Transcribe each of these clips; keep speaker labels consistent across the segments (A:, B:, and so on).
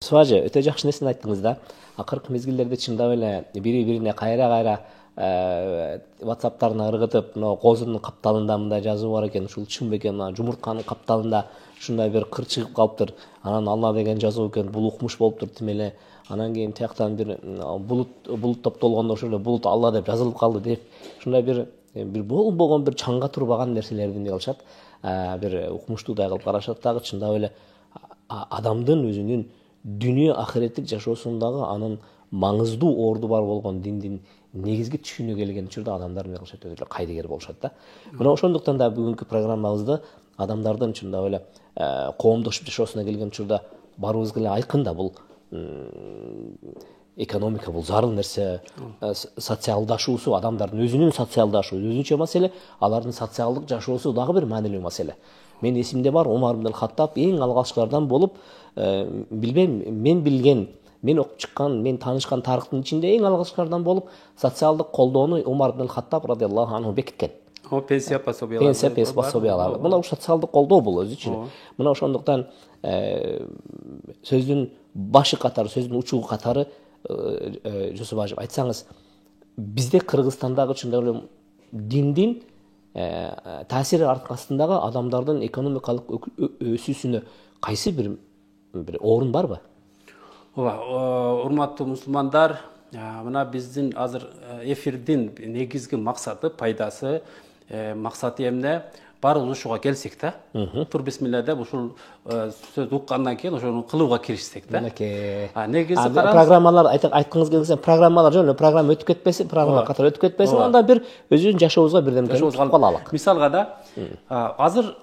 A: Субажы, өтө жакшы нерсени айттыңыз да. Акыркы мезгилдерде чындап эле бири-бирине кайра WhatsApp'тарына ыргытып, мына козунун капталында мындай жазуу бар экен, ушул чын бекен, мына жумуртканын капталында ушундай бир кыр чыгып калыптыр. Анан Алла деген жазуу экен, бул укмуш болуптур тим эле. Анан кийин тияктан бир булут топтолгондо ошол эле булут Алла деп жазылып калды деп, ушундай бир болбогон бир чаңга турбаган нерселерди эмне кылышат, бир укмуштуудай кылып карашат дагы. Чындап эле адамдын өзүнүн дүнүйө ахиреттик жашоосундагы анын маңыздуу орду бар болгон диндин негизги түшүнүгү келген учурда адамдар эмне кылышат, өтө эле кайдыгер болушат да. Мына ошондуктан да бүгүнкү программабызды адамдардын чындап эле коомдошуп жашоосуна келген учурда баарыбызга эле айкын да, бул экономика бул зарыл нерсе, социалдашуусу, адамдардын өзүнүн социалдашуу өзүнчө маселе, алардын социалдык жашоосу дагы бир маанилүү маселе. Мен эсимде бар, Умар ибн Хаттаб эң алгачкылардан болуп, билбейм, мен билген, мен окуп чыккан, мен таанышкан тарыхтын ичинде эң алгачкылардан болуп, социалдык колдоону Умар ибн Хаттаб радыйаллаху анху бекиткен.
B: Пенсия пособиялар.
A: Пенсия пособиялар. Мына социалдык колдоо бул өзү үчүн. Мына ошондуктан сөздүн башы катары, сөздүн учугу катары Жусуп ажып айтсаңыз, бизде Кыргызстандагы чындап эле диндин таасири аркасындагы адамдардын экономикалык өсүүсүнө кайсы бир орун барбы?
B: Ооба, урматтуу мусулмандар, мына биздин азыр эфирдин негизги максаты, пайдасы, максаты эмне? Баарыбыз ушуга келсек да. Тур бисмилла деп ушул сөз уккандан кийин ошону кылууга киришсек да.
A: Негизи программалар айткыңыз келсе, программалар жөн эле программа өтүп кетпесин, программа катары өтүп кетпесин, анда бир өзүнүн жашообузга бирден алып алалык.
B: Мисалга да, азыр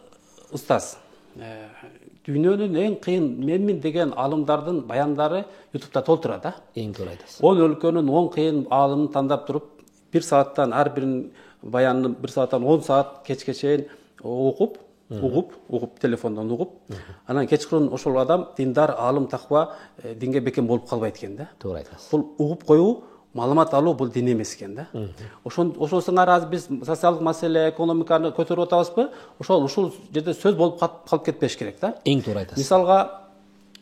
B: устаз, дүйнөнүн эң кыйын менмин деген алымдардын баяндары YouTube'да толтура да.
A: Эң туура айтасыз.
B: 10 өлкөнүн 10 кыйын алымын тандап туруп, 1 сааттан ар бирин баянын 1 сааттан 10 саат кечке чейин угуп, телефондон угуп, анан кечкырын ошол адам диндар, алым, таква, динге бекем болуп калбайт экен да.
A: Туура айтасыз.
B: Бул угуп коюу, маалымат алуу бул дин эмес экен да. Ошол сыңар азыр биз социалдык маселе, экономиканы көтөрүп атабызбы? Ушул жерде сөз болуп калып кетпеш керек да.
A: Эң туура айтасыз.
B: Мисалга,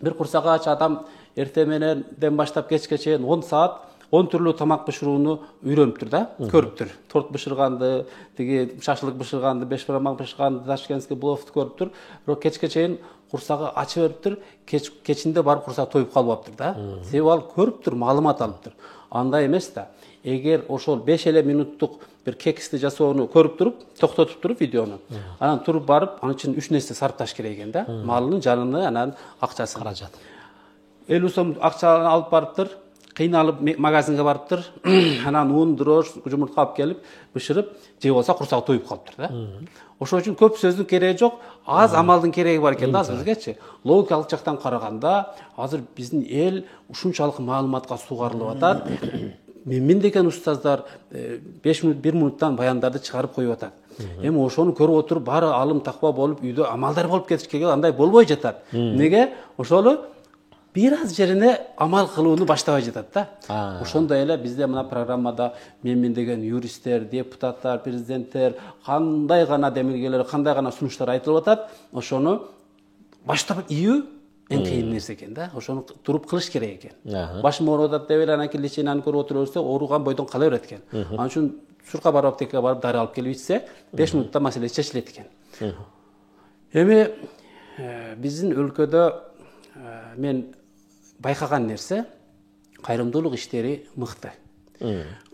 B: бир курсагач адам эртең менен баштап кечке чейин 10 саат 10 түрлүү тамак бышырууну үйрөнүптүр да, көрүптүр. Торт бышырганды, тиги шашлык бышырганды, бешбарамак бышырганды, ташкентский пловду көрүптүр. Бирок кечке чейин курсагы ачып бериптир, кечинде барып курсак тоюп калбаптыр да. Себеби ал көрүптүр, маалымат алыптыр. Андай эмес да. Эгер ошол 5 эле минуттук бир кексти жасоону көрүп туруп, токтотуп туруп видеону, анан туруп барып, анын үчүн 3 нерсе сарпташ керек экен да. Малынын, жаныны, анан акчасын.
A: Каражат.
B: 50 сом акчаны алып барыптыр. Кыйналып магазинге барыптыр, анан ун, дрож, жумуртка алып келип, бышырып, же болсо курсагы тоюп калыптыр да. Ошол үчүн көп сөздүн кереги жок, аз амалдын кереги бар экен да бизгечи. Логикалык жактан караганда, азыр биздин эл ушунчалык маалыматка сугарылып атат. Мен деген устаздар 5 минут, 1 минуттан баяндарды чыгарып коюп атат. Эми ошону көрүп отуруп, баары алым таква болуп, үйдө амалдар болуп кетишке андай болбой жатат. Неге? Ошолу бир аз жерине амал кылууну баштабай жатат да. Ошондой эле бизде мына программада менмин деген юристтер, депутаттар, президенттер, кандай гана демилгелер, кандай гана сунуштар айтылып атат, ошону баштап ийүү эң кыйын нерсе экен да. Ошону туруп кылыш керек экен. Башым ооруп атат деп эле анан кийин лечениени көрүп отура берсе, ооруган бойдон кала берет экен. Анын үчүн Сурка барып аптекага барып дары алып келип ичсе, 5 минутта маселеси чечилет экен. Эми биздин өлкөдө мен байкаган нерсе, кайрымдуулук иштери мыкты.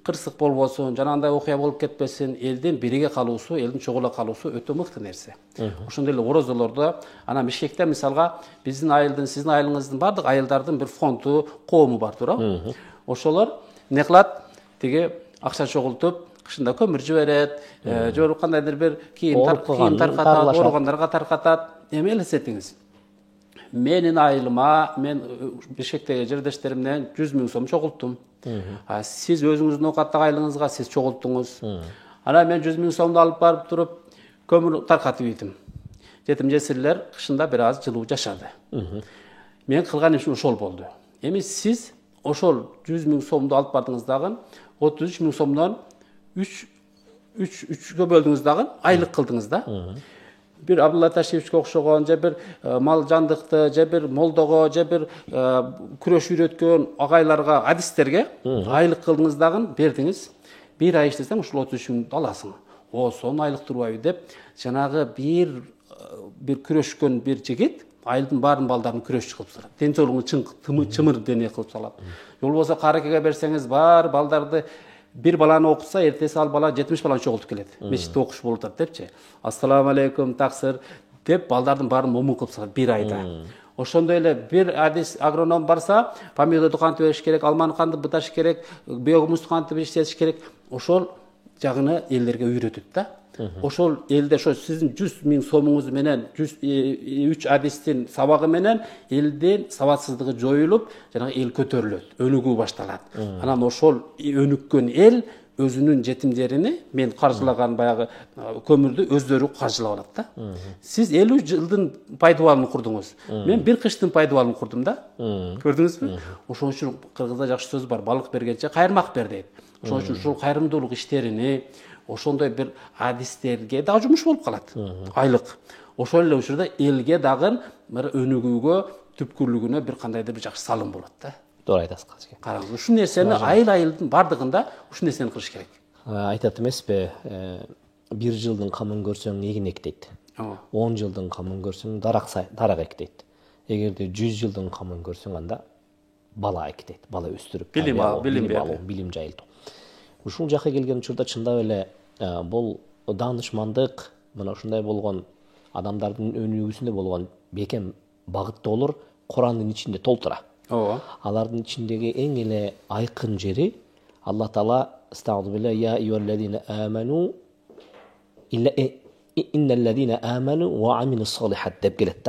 B: Кырсык болбосун, жанагындай окуя болуп кетпесин, элдин бириге калуусу, элдин чогула калуусу өтө мыкты нерсе. Ошондой эле орозолордо, анан Бишкекте мисалга биздин айылдын, сиздин айылыңыздын бардык айылдардын бир фонду, коому бар туурабы? Ошолор эмне кылат? Тиги акча чогултуп, кышында көмүр жиберет, же кандайдыр бир кийим таркатат, ооругандарга таркатат. Эми элестетиңиз. Менин айылыма, мен Бишкектеги жердештеримден 100 000 сом чогулттум. Сиз өзүңүздүн оокаттагы айылыңызга сиз чогулттуңуз. Анан мен 100 000 сомду алып барып туруп, көмүр таркатып ийдим. Жетим жесирлер кышында бир аз жылуу жашады. Мен кылган ишим ошол болду. Эми сиз ошол 100 000 сомду алып бардыңыз дагы, 33 000 сомдон 3 бөлдүңүз дагы, айлык кылдыңыз да. бир Абдулла Ташевичке окшогон же бир мал жандыкты же бир молдого же бир күрөш үйрөткөн агайларга адистерге айлык кылдыңыз дагы бердиңиз. 1 ай иштесең ушул 33 миңди аласың. Сонун айлык турбайбы деп жанагы бир күрөшкөн бир жигит айылдын баарын балдарын күрөшчү кылып салат. Ден соолугун чымыр дене кылып салат. Жол болсо каракеге берсеңиз бар балдарды bir balаны окутса, эртеси ал бала 70 баланы чогултуп келет. Мечитте окуш болуп атат депчи. Ассаламу алейкум, таксир деп балдардын баарын момун кылып салат 1 айда. Ошондой эле бир адис агроном барса, помидорду кантип егиш керек, алманы кантип быташ керек, биогумусту кантип иштетиш керек. Ошол жагыны элдерге үйрөтөт да. Ошол элде ошо сиздин 100 миң сомуңуз менен 103 адистин сабагы менен элдин сабатсыздыгы жоюлуп, жанагы эл көтөрүлөт, өнүгүү башталат. Анан ошол өнүккөн эл өзүнүн жетимдерини мен каржылаган баягы көмүрдү өздөрү каржылап алат да. Сиз 50 жылдын пайдубалын курдуңуз. Мен бир кыштын пайдубалын курдум да. Көрдүңүзбү? Ошон үчүн кыргызда жакшы сөз бар, балык бергенче кайырмак бер дейт. Ошон үчүн ушул кайрымдуулук иштерини ошондой бир адистерге дагы жумуш болуп калат. Айлык. Ошол эле учурда элге дагы өнүгүүгө, түпкүрлүгүнө бир кандайдыр бир жакшы салым болот да.
A: Туура айтасыз казыке.
B: Караңыз, ушул нерсени айыл-айылдын бардыгында ушул нерсени кылыш керек.
A: Айтат эмеспи, 1 жылдын камын көрсөң эгин эк дейт. 10 жылдын камын көрсөң дарак эк дейт. Эгерде 100 жылдын камын көрсөң анда бала эк дейт. Бала өстүрүп, билим жайылтуу. Ушул жакка келген учурда чындап эле бул даанышмандык, мына ушундай болгон адамдардын өнүгүүсүндө болгон бекем багыттоолор Курандын ичинде толтура. Алардын ичиндеги эң эле айкын жери Алла Таала "Estağfirullah ya eyyuhellezine amenu innellezine amenu ve amilus solihat" деп келет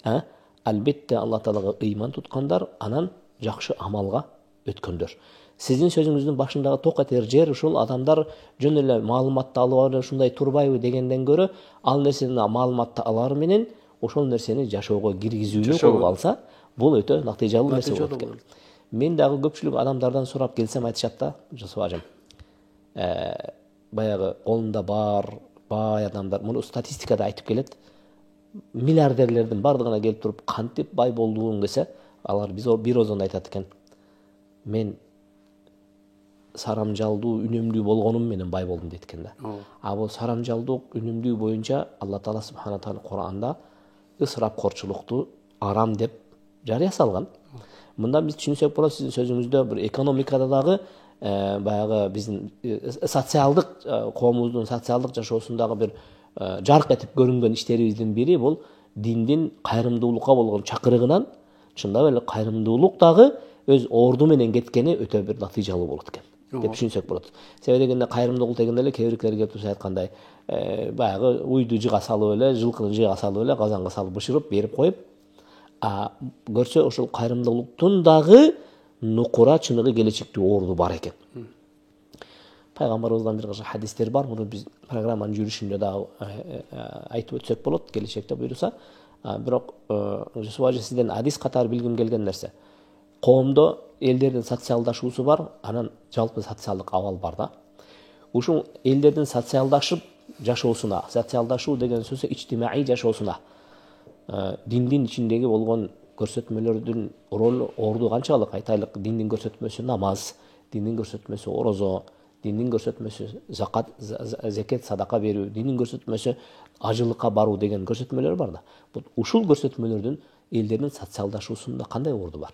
A: да. Албетте Алла Таалага ыйман туткандар, анан жакшы амалга өткөндөр. Сиздин сөзүңүздүн башындагы ток этер жер ушул адамдар жөн эле маалыматты алып ушундай турбайбы дегенден көрө, ал нерсени маалыматты алар менен ошол нерсени жашоого киргизүүнү колго алса, бул өтө натыйжалуу нерсе болот экен. Мен дагы көпчүлүк адамдардан сурап келсем айтышат да, Жусуп ажам. Баягы колунда бар, бай адамдар, муну статистикада айтып келет. Миллиардерлердин бардыгына келип туруп, кантип бай болдуң десе, алар бир озондо айтат экен. Мен сарамжалдуу, үнөмдүү болгонум менен бай болдум дейт экен да. Бул сарамжалдуу, үнөмдүү боюнча Алла Таала субхана таала Кур'анда ысырапкорчулукту арам деп жарыя салган. Мындан биз түшүнсөк болот, сиздин сөзүңүздө бир экономикада дагы баягы биздин социалдык коомубуздун социалдык жашоосундагы бир жарк этип көрүнгөн иштерибиздин бири бул диндин кайрымдуулукка болгон чакырыгынан чындап эле кайрымдуулук дагы өз орду менен кеткени өтө бир натыйжалуу болот экен деп түшүнсөк болот. Себеби дегенде кайрымдуулук дегенде эле кээ бирлер туруп айткандай баягы уйду жыга салып эле, жылкыны жыга салып эле, казанга салып бышырып берип коюп, көрсө ошол кайрымдуулуктун дагы нукура чыныгы келечектүү орду бар экен. Пайгамбарыбыздан бир кыша хадистер бар, муну биз программанын жүрүшүндө дагы айтып өтсөк болот, келечекте буйруса. Бирок Жусуп ажа сизден хадис катары билгим келген нерсе. Коомдо элдердин социалдашуусу бар, анан жалпы социалдык абал бар да. Ушул элдердин социалдашып жашоосуна, социалдашуу деген сөзү ичтимаий жашоосуна диндин ичиндеги болгон көрсөтмөлөрдүн ролу, орду канчалык? Айтайлык, диндин көрсөтмөсү намаз, диндин көрсөтмөсү орозо, диндин көрсөтмөсү закат, зекет, садака берүү, диндин көрсөтмөсү ажылыкка баруу деген көрсөтмөлөр бар да. Ушул көрсөтмөлөрдүн элдердин социалдашуусунда кандай орду бар?